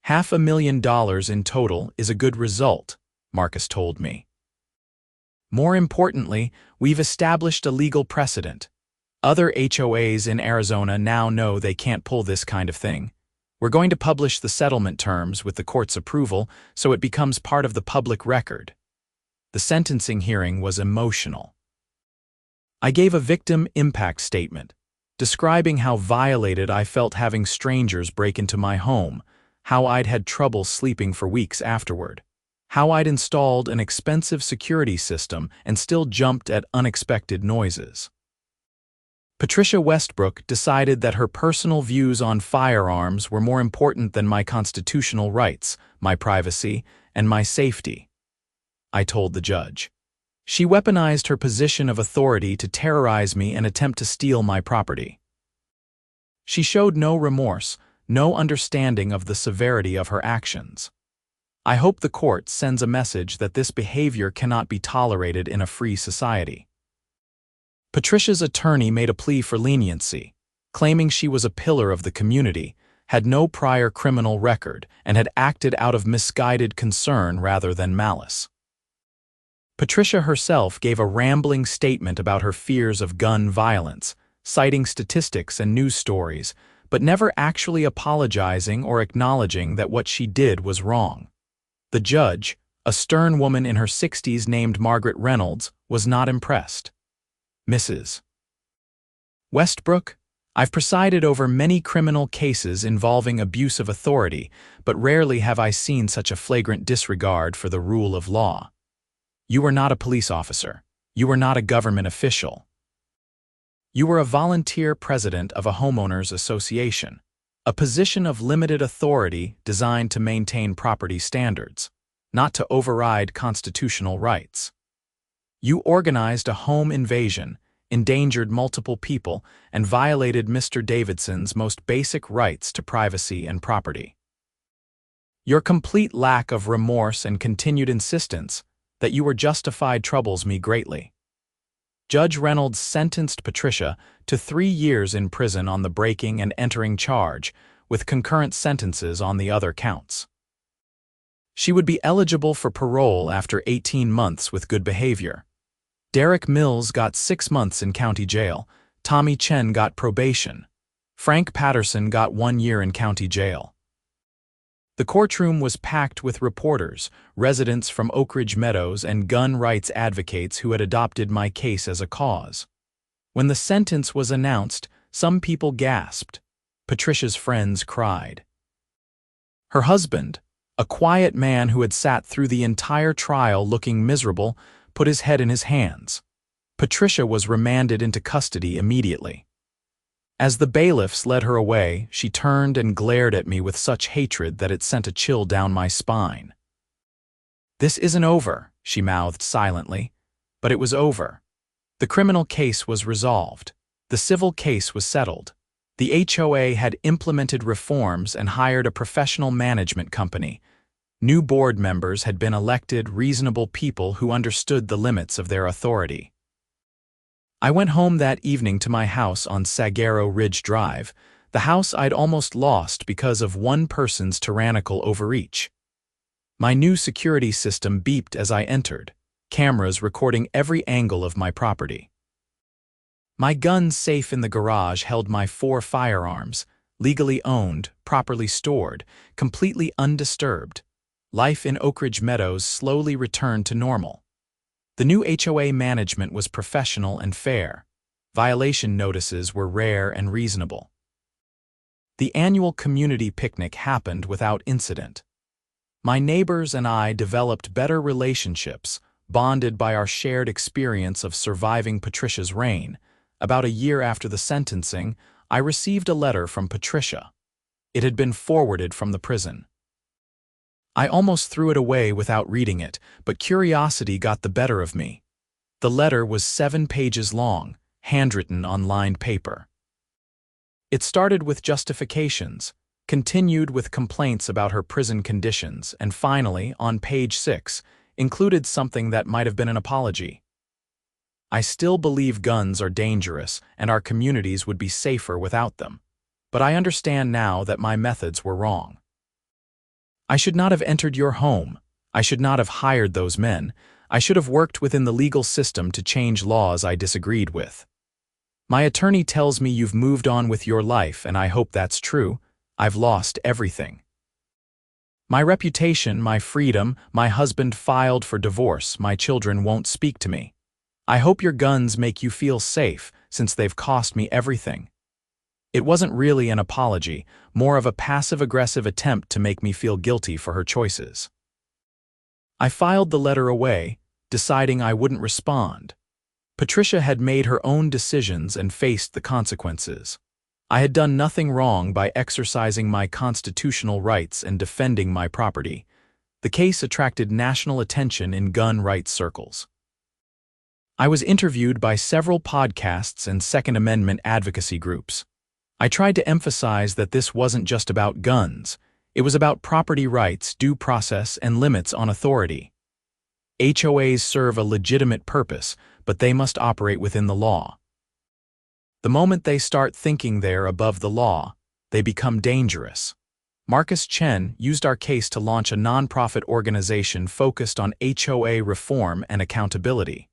$500,000 in total is a good result, Marcus told me. More importantly, we've established a legal precedent. Other HOAs in Arizona now know they can't pull this kind of thing. We're going to publish the settlement terms with the court's approval so it becomes part of the public record. The sentencing hearing was emotional. I gave a victim impact statement, describing how violated I felt having strangers break into my home, how I'd had trouble sleeping for weeks afterward, how I'd installed an expensive security system and still jumped at unexpected noises. Patricia Westbrook decided that her personal views on firearms were more important than my constitutional rights, my privacy, and my safety. I told the judge. She weaponized her position of authority to terrorize me and attempt to steal my property. She showed no remorse, no understanding of the severity of her actions. I hope the court sends a message that this behavior cannot be tolerated in a free society. Patricia's attorney made a plea for leniency, claiming she was a pillar of the community, had no prior criminal record, and had acted out of misguided concern rather than malice. Patricia herself gave a rambling statement about her fears of gun violence, citing statistics and news stories, but never actually apologizing or acknowledging that what she did was wrong. The judge, a stern woman in her 60s named Margaret Reynolds, was not impressed. Mrs. Westbrook, I've presided over many criminal cases involving abuse of authority, but rarely have I seen such a flagrant disregard for the rule of law. You were not a police officer. You were not a government official. You were a volunteer president of a homeowners association, a position of limited authority designed to maintain property standards, not to override constitutional rights. You organized a home invasion, endangered multiple people, and violated Mr. Davidson's most basic rights to privacy and property. Your complete lack of remorse and continued insistence that you were justified troubles me greatly. Judge Reynolds sentenced Patricia to 3 years in prison on the breaking and entering charge, with concurrent sentences on the other counts. She would be eligible for parole after 18 months with good behavior. Derek Mills got 6 months in county jail. Tommy Chen got probation. Frank Patterson got 1 year in county jail. The courtroom was packed with reporters, residents from Oak Ridge Meadows, and gun rights advocates who had adopted my case as a cause. When the sentence was announced, some people gasped. Patricia's friends cried. Her husband, A quiet man who had sat through the entire trial looking miserable put his head in his hands. Patricia was remanded into custody immediately. As the bailiffs led her away, she turned and glared at me with such hatred that it sent a chill down my spine. "This isn't over," she mouthed silently, but it was over. The criminal case was resolved. The civil case was settled. The HOA had implemented reforms and hired a professional management company. New board members had been elected, reasonable people who understood the limits of their authority. I went home that evening to my house on Saguaro Ridge Drive, the house I'd almost lost because of one person's tyrannical overreach. My new security system beeped as I entered, cameras recording every angle of my property. My gun safe in the garage held my 4 firearms, legally owned, properly stored, completely undisturbed. Life in Oak Ridge Meadows slowly returned to normal. The new HOA management was professional and fair. Violation notices were rare and reasonable. The annual community picnic happened without incident. My neighbors and I developed better relationships, bonded by our shared experience of surviving Patricia's reign. About a year after the sentencing, I received a letter from Patricia. It had been forwarded from the prison. I almost threw it away without reading it, but curiosity got the better of me. The letter was 7 pages long, handwritten on lined paper. It started with justifications, continued with complaints about her prison conditions, and finally, on page 6, included something that might have been an apology. "I still believe guns are dangerous and our communities would be safer without them, but I understand now that my methods were wrong. I should not have entered your home. I should not have hired those men. I should have worked within the legal system to change laws I disagreed with. My attorney tells me you've moved on with your life, and I hope that's true. I've lost everything. My reputation, my freedom, my husband filed for divorce, my children won't speak to me. I hope your guns make you feel safe, since they've cost me everything." It wasn't really an apology, more of a passive-aggressive attempt to make me feel guilty for her choices. I filed the letter away, deciding I wouldn't respond. Patricia had made her own decisions and faced the consequences. I had done nothing wrong by exercising my constitutional rights and defending my property. The case attracted national attention in gun rights circles. I was interviewed by several podcasts and Second Amendment advocacy groups. I tried to emphasize that this wasn't just about guns. It was about property rights, due process, and limits on authority. HOAs serve a legitimate purpose, but they must operate within the law. The moment they start thinking they're above the law, they become dangerous. Marcus Chen used our case to launch a nonprofit organization focused on HOA reform and accountability.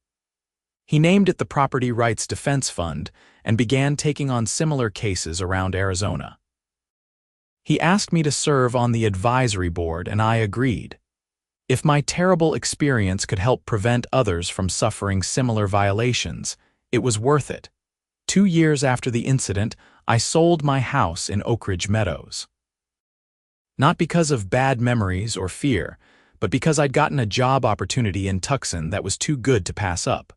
He named it the Property Rights Defense Fund and began taking on similar cases around Arizona. He asked me to serve on the advisory board, and I agreed. If my terrible experience could help prevent others from suffering similar violations, it was worth it. 2 years after the incident, I sold my house in Oak Ridge Meadows. Not because of bad memories or fear, but because I'd gotten a job opportunity in Tucson that was too good to pass up.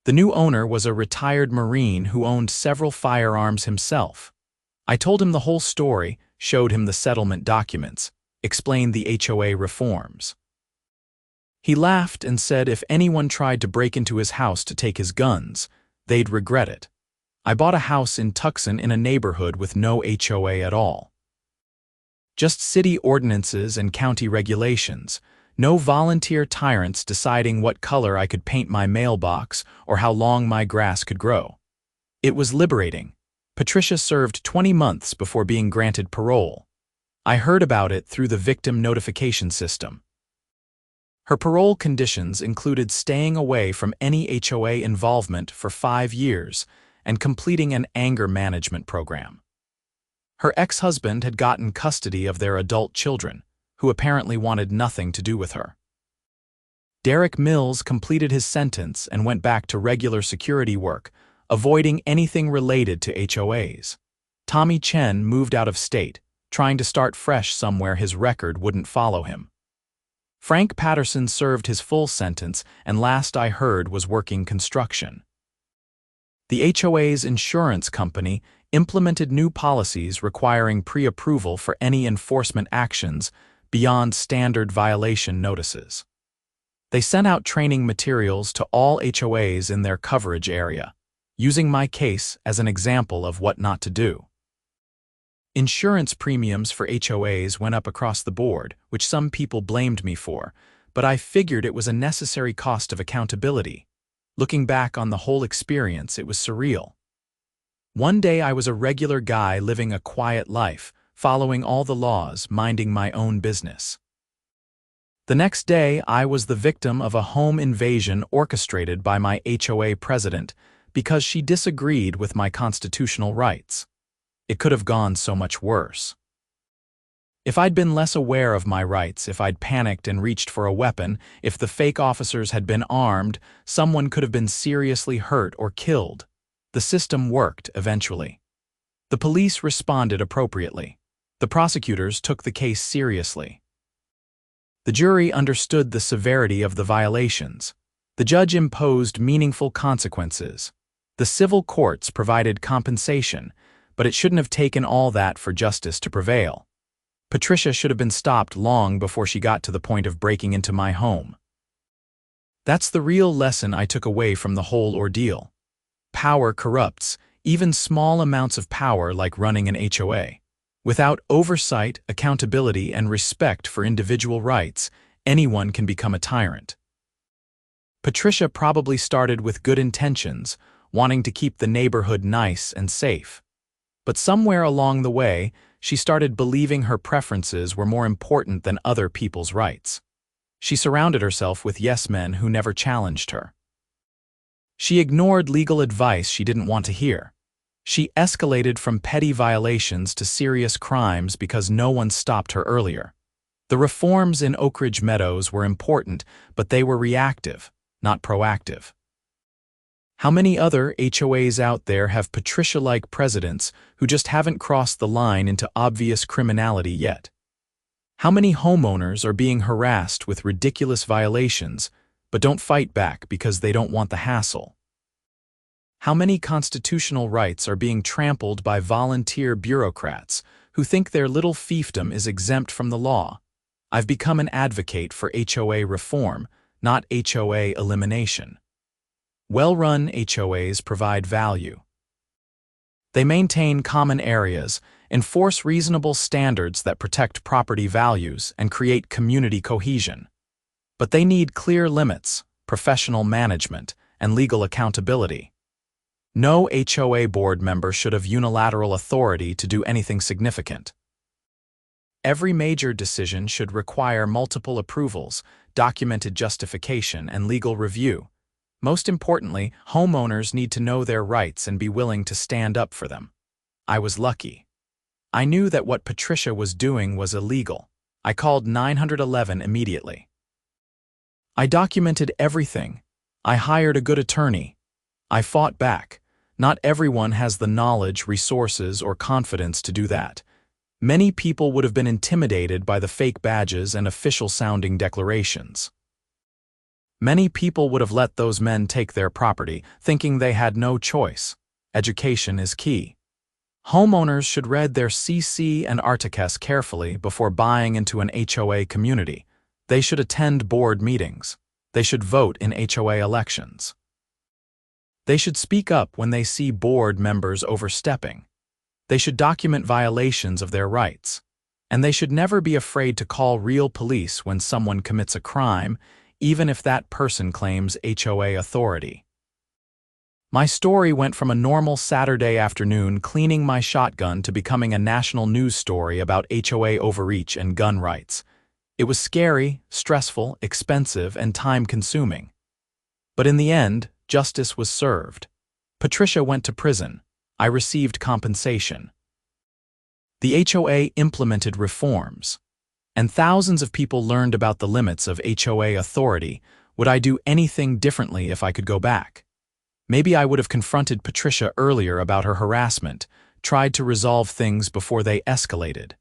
The new owner was a retired Marine who owned several firearms himself. I told him the whole story, showed him the settlement documents, explained the HOA reforms. He laughed and said if anyone tried to break into his house to take his guns, they'd regret it. I bought a house in Tucson in a neighborhood with no HOA at all. Just city ordinances and county regulations. No volunteer tyrants deciding what color I could paint my mailbox or how long my grass could grow. It was liberating. Patricia served 20 months before being granted parole. I heard about it through the victim notification system. Her parole conditions included staying away from any HOA involvement for 5 years and completing an anger management program. Her ex-husband had gotten custody of their adult children, who apparently wanted nothing to do with her. Derek Mills completed his sentence and went back to regular security work, avoiding anything related to HOAs. Tommy Chen moved out of state, trying to start fresh somewhere his record wouldn't follow him. Frank Patterson served his full sentence and last I heard was working construction. The HOA's insurance company implemented new policies requiring pre-approval for any enforcement actions beyond standard violation notices. They sent out training materials to all HOAs in their coverage area, using my case as an example of what not to do. Insurance premiums for HOAs went up across the board, which some people blamed me for, but I figured it was a necessary cost of accountability. Looking back on the whole experience, it was surreal. One day I was a regular guy living a quiet life, following all the laws, minding my own business. The next day, I was the victim of a home invasion orchestrated by my HOA president because she disagreed with my constitutional rights. It could have gone so much worse. If I'd been less aware of my rights, if I'd panicked and reached for a weapon, if the fake officers had been armed, someone could have been seriously hurt or killed. The system worked eventually. The police responded appropriately. The prosecutors took the case seriously. The jury understood the severity of the violations. The judge imposed meaningful consequences. The civil courts provided compensation, but it shouldn't have taken all that for justice to prevail. Patricia should have been stopped long before she got to the point of breaking into my home. That's the real lesson I took away from the whole ordeal. Power corrupts, even small amounts of power like running an HOA. Without oversight, accountability, and respect for individual rights, anyone can become a tyrant. Patricia probably started with good intentions, wanting to keep the neighborhood nice and safe. But somewhere along the way, she started believing her preferences were more important than other people's rights. She surrounded herself with yes-men who never challenged her. She ignored legal advice she didn't want to hear. She escalated from petty violations to serious crimes because no one stopped her earlier. The reforms in Oak Ridge Meadows were important, but they were reactive, not proactive. How many other HOAs out there have Patricia-like presidents who just haven't crossed the line into obvious criminality yet? How many homeowners are being harassed with ridiculous violations, but don't fight back because they don't want the hassle? How many constitutional rights are being trampled by volunteer bureaucrats who think their little fiefdom is exempt from the law? I've become an advocate for HOA reform, not HOA elimination. Well-run HOAs provide value. They maintain common areas, enforce reasonable standards that protect property values, and create community cohesion. But they need clear limits, professional management, and legal accountability. No HOA board member should have unilateral authority to do anything significant. Every major decision should require multiple approvals, documented justification, and legal review. Most importantly, homeowners need to know their rights and be willing to stand up for them. I was lucky. I knew that what Patricia was doing was illegal. I called 911 immediately. I documented everything. I hired a good attorney. I fought back. Not everyone has the knowledge, resources, or confidence to do that. Many people would have been intimidated by the fake badges and official-sounding declarations. Many people would have let those men take their property, thinking they had no choice. Education is key. Homeowners should read their CC and Articus carefully before buying into an HOA community. They should attend board meetings. They should vote in HOA elections. They should speak up when they see board members overstepping. They should document violations of their rights. And they should never be afraid to call real police when someone commits a crime, even if that person claims HOA authority. My story went from a normal Saturday afternoon cleaning my shotgun to becoming a national news story about HOA overreach and gun rights. It was scary, stressful, expensive, and time-consuming. But in the end, justice was served. Patricia went to prison. I received compensation. The HOA implemented reforms. And thousands of people learned about the limits of HOA authority. Would I do anything differently if I could go back? Maybe I would have confronted Patricia earlier about her harassment, tried to resolve things before they escalated.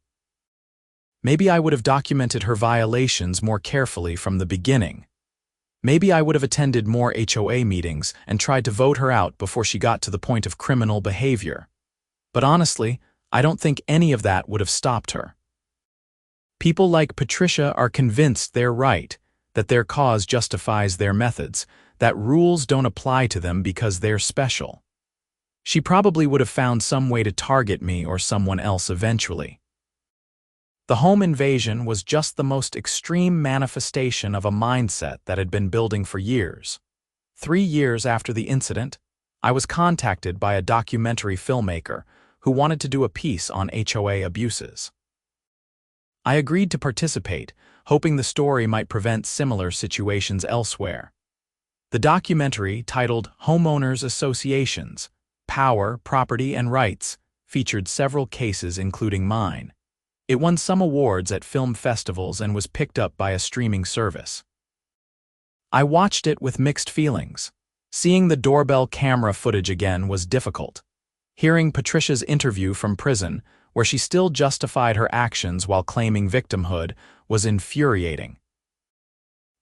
Maybe I would have documented her violations more carefully from the beginning. Maybe I would have attended more HOA meetings and tried to vote her out before she got to the point of criminal behavior. But honestly, I don't think any of that would have stopped her. People like Patricia are convinced they're right, that their cause justifies their methods, that rules don't apply to them because they're special. She probably would have found some way to target me or someone else eventually. The home invasion was just the most extreme manifestation of a mindset that had been building for years. 3 years after the incident, I was contacted by a documentary filmmaker who wanted to do a piece on HOA abuses. I agreed to participate, hoping the story might prevent similar situations elsewhere. The documentary, titled Homeowners Associations, Power, Property, and Rights, featured several cases including mine. It won some awards at film festivals and was picked up by a streaming service. I watched it with mixed feelings. Seeing the doorbell camera footage again was difficult. Hearing Patricia's interview from prison, where she still justified her actions while claiming victimhood, was infuriating.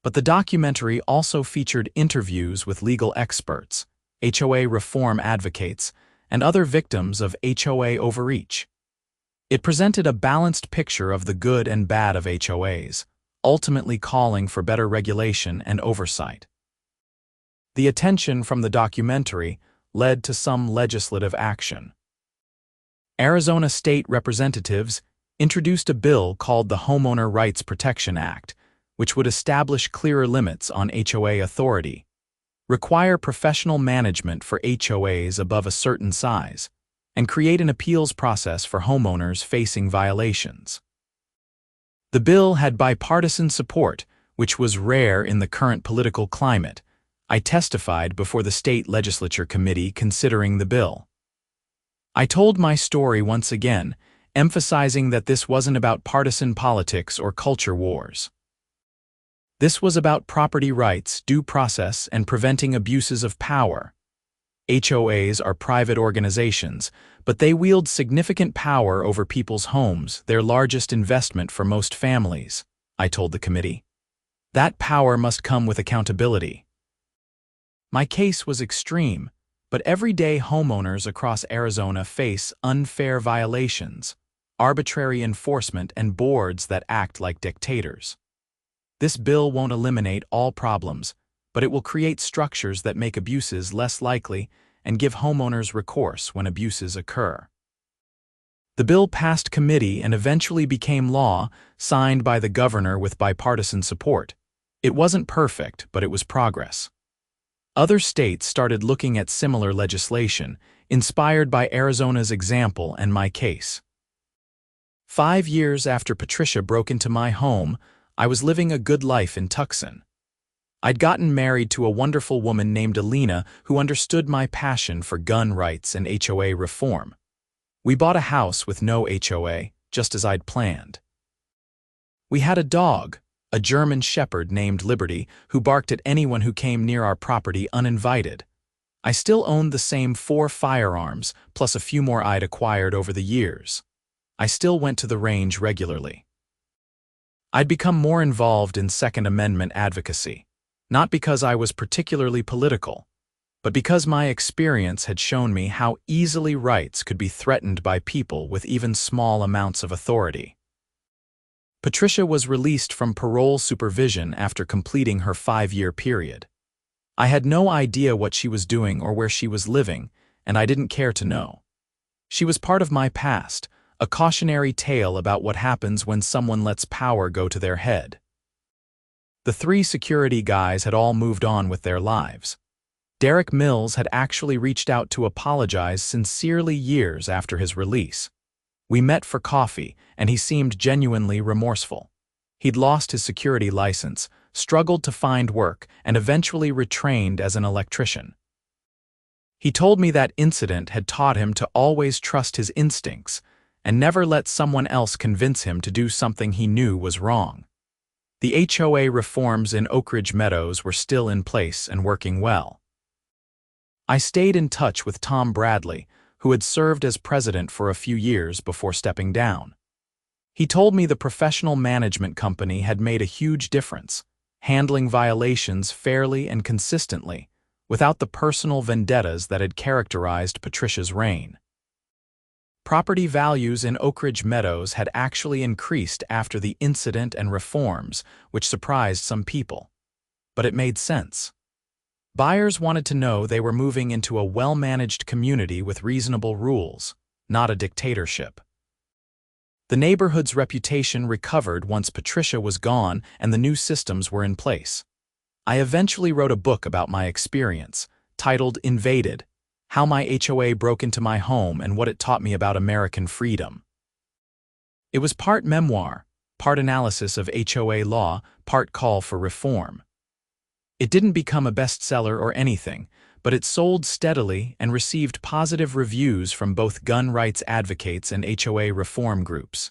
But the documentary also featured interviews with legal experts, HOA reform advocates, and other victims of HOA overreach. It presented a balanced picture of the good and bad of HOAs, ultimately calling for better regulation and oversight. The attention from the documentary led to some legislative action. Arizona state representatives introduced a bill called the Homeowner Rights Protection Act, which would establish clearer limits on HOA authority, require professional management for HOAs above a certain size, and create an appeals process for homeowners facing violations. The bill had bipartisan support, which was rare in the current political climate. I testified before the state legislature committee considering the bill. I told my story once again, emphasizing that this wasn't about partisan politics or culture wars. This was about property rights, due process, and preventing abuses of power. HOAs are private organizations, but they wield significant power over people's homes, their largest investment for most families, I told the committee. That power must come with accountability. My case was extreme, but everyday homeowners across Arizona face unfair violations, arbitrary enforcement, and boards that act like dictators. This bill won't eliminate all problems, but it will create structures that make abuses less likely and give homeowners recourse when abuses occur. The bill passed committee and eventually became law, signed by the governor with bipartisan support. It wasn't perfect, but it was progress. Other states started looking at similar legislation, inspired by Arizona's example and my case. 5 years after Patricia broke into my home, I was living a good life in Tucson. I'd gotten married to a wonderful woman named Alina who understood my passion for gun rights and HOA reform. We bought a house with no HOA, just as I'd planned. We had a dog, a German shepherd named Liberty, who barked at anyone who came near our property uninvited. I still owned the same 4 firearms, plus a few more I'd acquired over the years. I still went to the range regularly. I'd become more involved in Second Amendment advocacy, not because I was particularly political, but because my experience had shown me how easily rights could be threatened by people with even small amounts of authority. Patricia was released from parole supervision after completing her 5-year period. I had no idea what she was doing or where she was living, and I didn't care to know. She was part of my past, a cautionary tale about what happens when someone lets power go to their head. The 3 security guys had all moved on with their lives. Derek Mills had actually reached out to apologize sincerely years after his release. We met for coffee, and he seemed genuinely remorseful. He'd lost his security license, struggled to find work, and eventually retrained as an electrician. He told me that incident had taught him to always trust his instincts and never let someone else convince him to do something he knew was wrong. The HOA reforms in Oak Ridge Meadows were still in place and working well. I stayed in touch with Tom Bradley, who had served as president for a few years before stepping down. He told me the professional management company had made a huge difference, handling violations fairly and consistently, without the personal vendettas that had characterized Patricia's reign. Property values in Oak Ridge Meadows had actually increased after the incident and reforms, which surprised some people. But it made sense. Buyers wanted to know they were moving into a well-managed community with reasonable rules, not a dictatorship. The neighborhood's reputation recovered once Patricia was gone and the new systems were in place. I eventually wrote a book about my experience, titled Invaded: How My HOA Broke Into My Home and What It Taught Me About American Freedom. It was part memoir, part analysis of HOA law, part call for reform. It didn't become a bestseller or anything, but it sold steadily and received positive reviews from both gun rights advocates and HOA reform groups.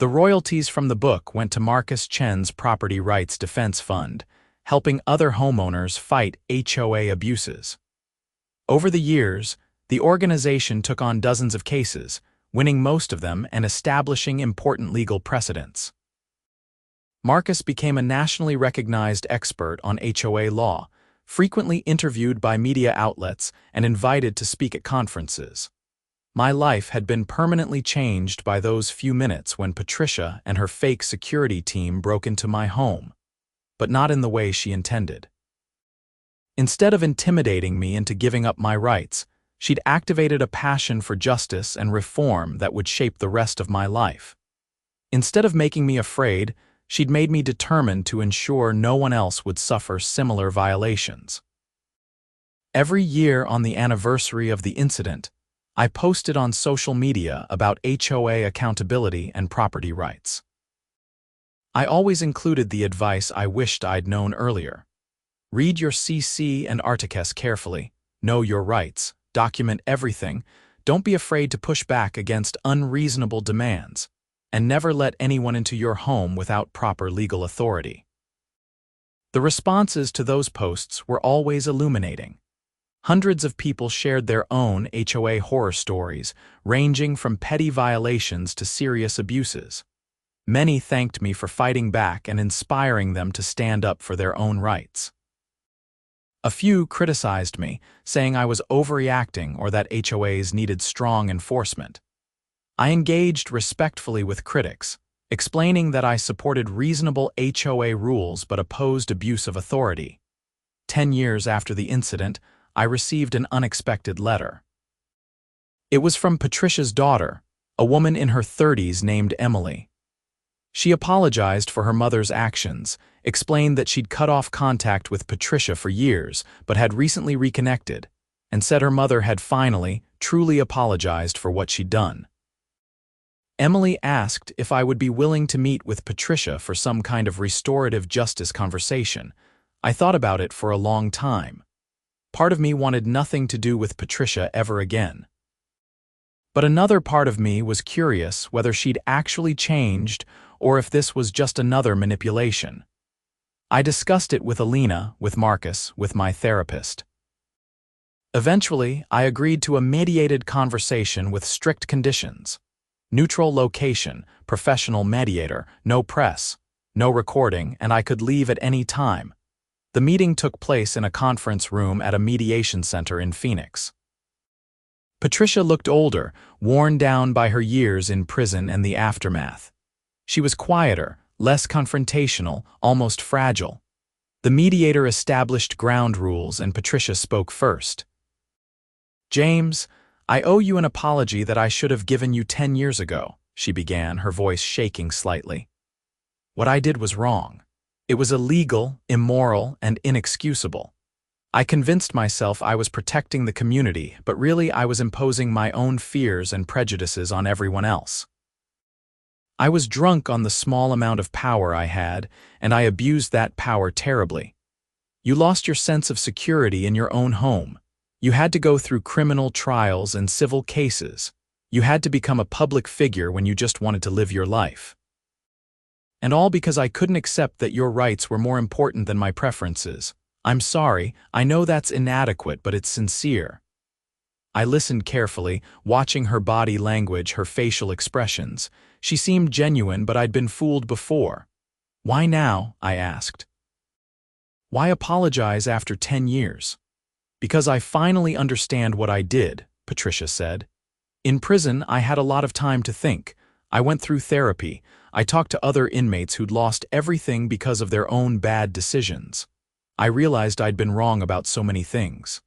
The royalties from the book went to Marcus Chen's Property Rights Defense Fund, helping other homeowners fight HOA abuses. Over the years, the organization took on dozens of cases, winning most of them and establishing important legal precedents. Marcus became a nationally recognized expert on HOA law, frequently interviewed by media outlets and invited to speak at conferences. My life had been permanently changed by those few minutes when Patricia and her fake security team broke into my home, but not in the way she intended. Instead of intimidating me into giving up my rights, she'd activated a passion for justice and reform that would shape the rest of my life. Instead of making me afraid, she'd made me determined to ensure no one else would suffer similar violations. Every year on the anniversary of the incident, I posted on social media about HOA accountability and property rights. I always included the advice I wished I'd known earlier. Read your CC and Articus carefully, know your rights, document everything, don't be afraid to push back against unreasonable demands, and never let anyone into your home without proper legal authority. The responses to those posts were always illuminating. Hundreds of people shared their own HOA horror stories, ranging from petty violations to serious abuses. Many thanked me for fighting back and inspiring them to stand up for their own rights. A few criticized me, saying I was overreacting or that HOAs needed strong enforcement. I engaged respectfully with critics, explaining that I supported reasonable HOA rules but opposed abuse of authority. 10 years after the incident, I received an unexpected letter. It was from Patricia's daughter, a woman in her 30s named Emily. She apologized for her mother's actions, explained that she'd cut off contact with Patricia for years but had recently reconnected, and said her mother had finally, truly apologized for what she'd done. Emily asked if I would be willing to meet with Patricia for some kind of restorative justice conversation. I thought about it for a long time. Part of me wanted nothing to do with Patricia ever again. But another part of me was curious whether she'd actually changed or if this was just another manipulation. I discussed it with Alina, with Marcus, with my therapist. Eventually, I agreed to a mediated conversation with strict conditions. Neutral location, professional mediator, no press, no recording, and I could leave at any time. The meeting took place in a conference room at a mediation center in Phoenix. Patricia looked older, worn down by her years in prison and the aftermath. She was quieter, less confrontational, almost fragile. The mediator established ground rules and Patricia spoke first. "James, I owe you an apology that I should have given you 10 years ago," she began, her voice shaking slightly. "What I did was wrong. It was illegal, immoral, and inexcusable. I convinced myself I was protecting the community, but really I was imposing my own fears and prejudices on everyone else. I was drunk on the small amount of power I had, and I abused that power terribly. You lost your sense of security in your own home. You had to go through criminal trials and civil cases. You had to become a public figure when you just wanted to live your life. And all because I couldn't accept that your rights were more important than my preferences. I'm sorry, I know that's inadequate, but it's sincere." I listened carefully, watching her body language, her facial expressions. She seemed genuine, but I'd been fooled before. Why now? I asked. Why apologize after 10 years? Because I finally understand what I did, Patricia said. In prison, I had a lot of time to think. I went through therapy. I talked to other inmates who'd lost everything because of their own bad decisions. I realized I'd been wrong about so many things.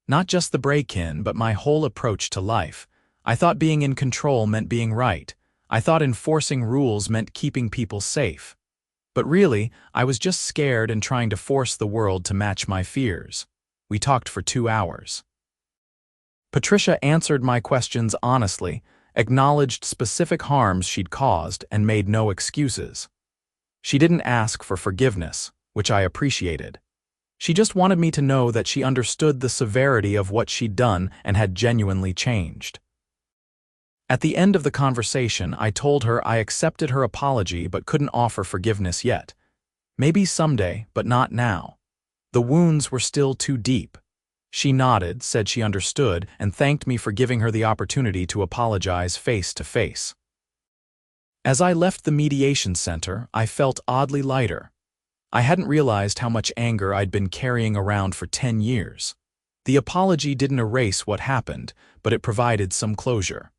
Not just the break-in, but my whole approach to life. I thought being in control meant being right. I thought enforcing rules meant keeping people safe. But really, I was just scared and trying to force the world to match my fears. We talked for 2 hours. Patricia answered my questions honestly, acknowledged specific harms she'd caused, and made no excuses. She didn't ask for forgiveness, which I appreciated. She just wanted me to know that she understood the severity of what she'd done and had genuinely changed. At the end of the conversation, I told her I accepted her apology but couldn't offer forgiveness yet. Maybe someday, but not now. The wounds were still too deep. She nodded, said she understood, and thanked me for giving her the opportunity to apologize face to face. As I left the mediation center, I felt oddly lighter. I hadn't realized how much anger I'd been carrying around for 10 years. The apology didn't erase what happened, but it provided some closure.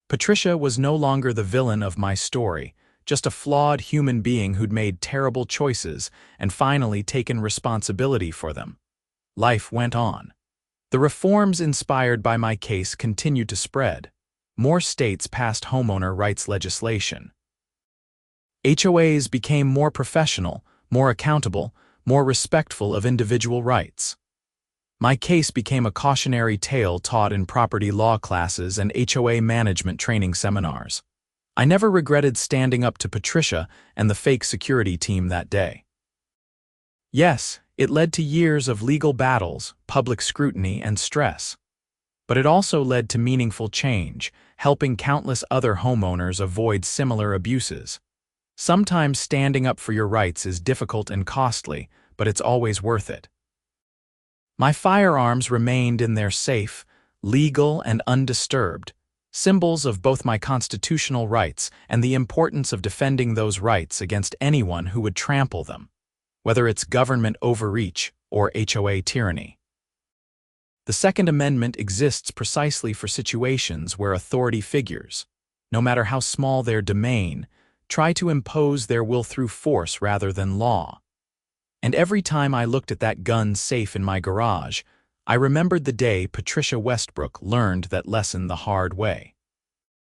Patricia was no longer the villain of my story, just a flawed human being who'd made terrible choices and finally taken responsibility for them. Life went on. The reforms inspired by my case continued to spread. More states passed homeowner rights legislation. HOAs became more professional, more accountable, more respectful of individual rights. My case became a cautionary tale taught in property law classes and HOA management training seminars. I never regretted standing up to Patricia and the fake security team that day. Yes, it led to years of legal battles, public scrutiny, and stress. But it also led to meaningful change, helping countless other homeowners avoid similar abuses. Sometimes standing up for your rights is difficult and costly, but it's always worth it. My firearms remained in their safe, legal and undisturbed, symbols of both my constitutional rights and the importance of defending those rights against anyone who would trample them, whether it's government overreach or HOA tyranny. The Second Amendment exists precisely for situations where authority figures, no matter how small their domain, try to impose their will through force rather than law. And every time I looked at that gun safe in my garage, I remembered the day Patricia Westbrook learned that lesson the hard way.